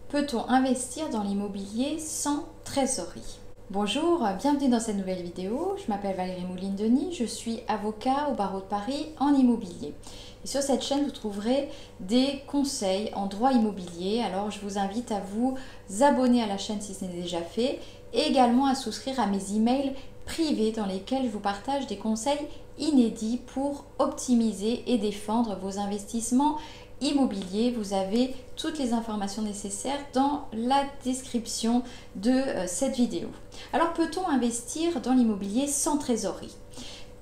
Peut-on investir dans l'immobilier sans trésorerie? Bonjour, bienvenue dans cette nouvelle vidéo. Je m'appelle Valérie Mouline-Denis, je suis avocat au barreau de Paris en immobilier. Et sur cette chaîne, vous trouverez des conseils en droit immobilier. Alors, je vous invite à vous abonner à la chaîne si ce n'est déjà fait et également à souscrire à mes emails privés dans lesquels je vous partage des conseils inédits pour optimiser et défendre vos investissements immobilier. Vous avez toutes les informations nécessaires dans la description de cette vidéo. Alors, peut-on investir dans l'immobilier sans trésorerie?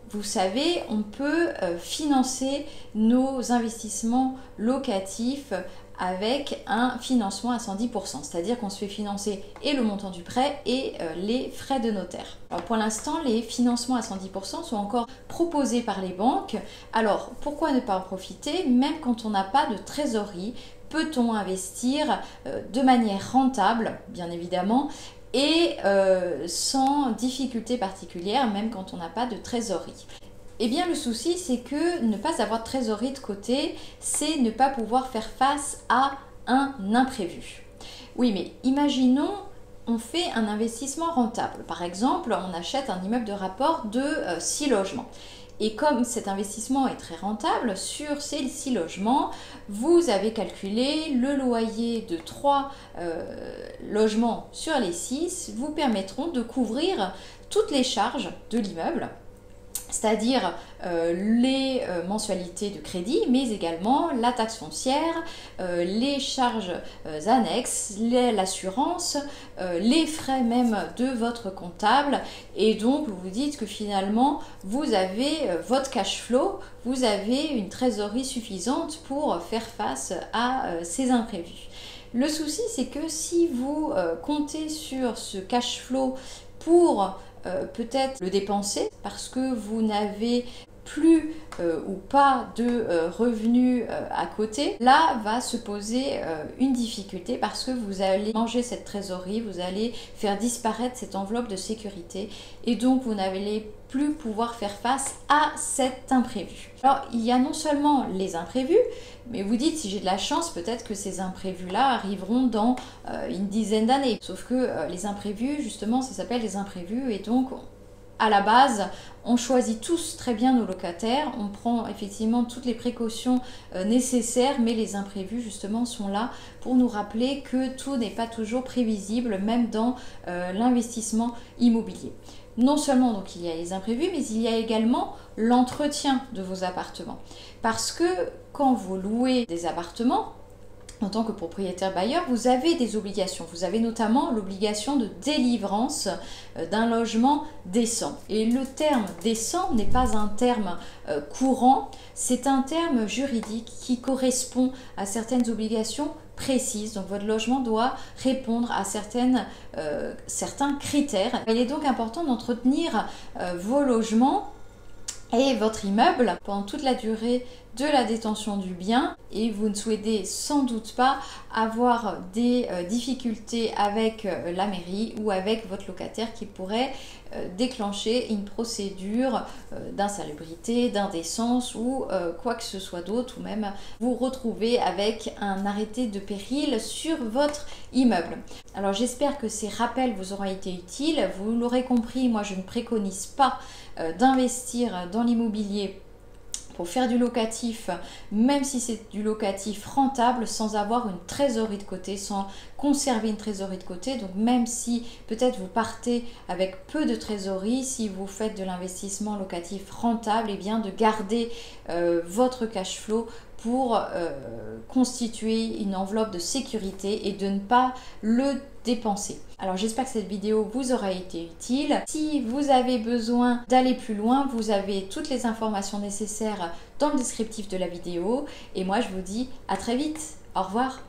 Vous savez, on peut financer nos investissements locatifs avec un financement à 110%, c'est-à-dire qu'on se fait financer et le montant du prêt et les frais de notaire. Alors pour l'instant, les financements à 110% sont encore proposés par les banques. Alors pourquoi ne pas en profiter, même quand on n'a pas de trésorerie? Peut-on investir de manière rentable, bien évidemment, et sans difficulté particulière, même quand on n'a pas de trésorerie? Eh bien, le souci, c'est que ne pas avoir de trésorerie de côté, c'est ne pas pouvoir faire face à un imprévu. Oui, mais imaginons, on fait un investissement rentable. Par exemple, on achète un immeuble de rapport de 6 logements. Et comme cet investissement est très rentable, sur ces 6 logements, vous avez calculé le loyer de 3 logements sur les 6 vous permettront de couvrir toutes les charges de l'immeuble, c'est-à-dire les mensualités de crédit, mais également la taxe foncière, les charges annexes, l'assurance, les frais même de votre comptable. Et donc, vous vous dites que finalement, vous avez votre cash flow, vous avez une trésorerie suffisante pour faire face à ces imprévus. Le souci, c'est que si vous comptez sur ce cash flow pour peut-être le dépenser parce que vous n'avez plus ou pas de revenus à côté, là va se poser une difficulté parce que vous allez manger cette trésorerie, vous allez faire disparaître cette enveloppe de sécurité et donc vous n'allez plus pouvoir faire face à cet imprévu. Alors il y a non seulement les imprévus, mais vous dites si j'ai de la chance, peut-être que ces imprévus-là arriveront dans une dizaine d'années. Sauf que les imprévus, justement, ça s'appelle les imprévus et donc à la base, on choisit tous très bien nos locataires, on prend effectivement toutes les précautions nécessaires, mais les imprévus justement sont là pour nous rappeler que tout n'est pas toujours prévisible, même dans l'investissement immobilier. Non seulement donc il y a les imprévus, mais il y a également l'entretien de vos appartements. Parce que quand vous louez des appartements, en tant que propriétaire bailleur, vous avez des obligations. Vous avez notamment l'obligation de délivrance d'un logement décent. Et le terme décent n'est pas un terme courant, c'est un terme juridique qui correspond à certaines obligations précises. Donc votre logement doit répondre à certains critères. Il est donc important d'entretenir vos logements et votre immeuble pendant toute la durée de la détention du bien et vous ne souhaitez sans doute pas avoir des difficultés avec la mairie ou avec votre locataire qui pourrait déclencher une procédure d'insalubrité, d'indécence ou quoi que ce soit d'autre, ou même vous retrouver avec un arrêté de péril sur votre immeuble. Alors j'espère que ces rappels vous auront été utiles. Vous l'aurez compris, moi je ne préconise pas d'investir dans l'immobilier pour faire du locatif, même si c'est du locatif rentable, sans avoir une trésorerie de côté, sans conserver une trésorerie de côté. Donc même si peut-être vous partez avec peu de trésorerie, si vous faites de l'investissement locatif rentable, et bien de garder votre cash flow pour constituer une enveloppe de sécurité et de ne pas le dépenser. Alors j'espère que cette vidéo vous aura été utile. Si vous avez besoin d'aller plus loin, vous avez toutes les informations nécessaires dans le descriptif de la vidéo. Et moi je vous dis à très vite. Au revoir.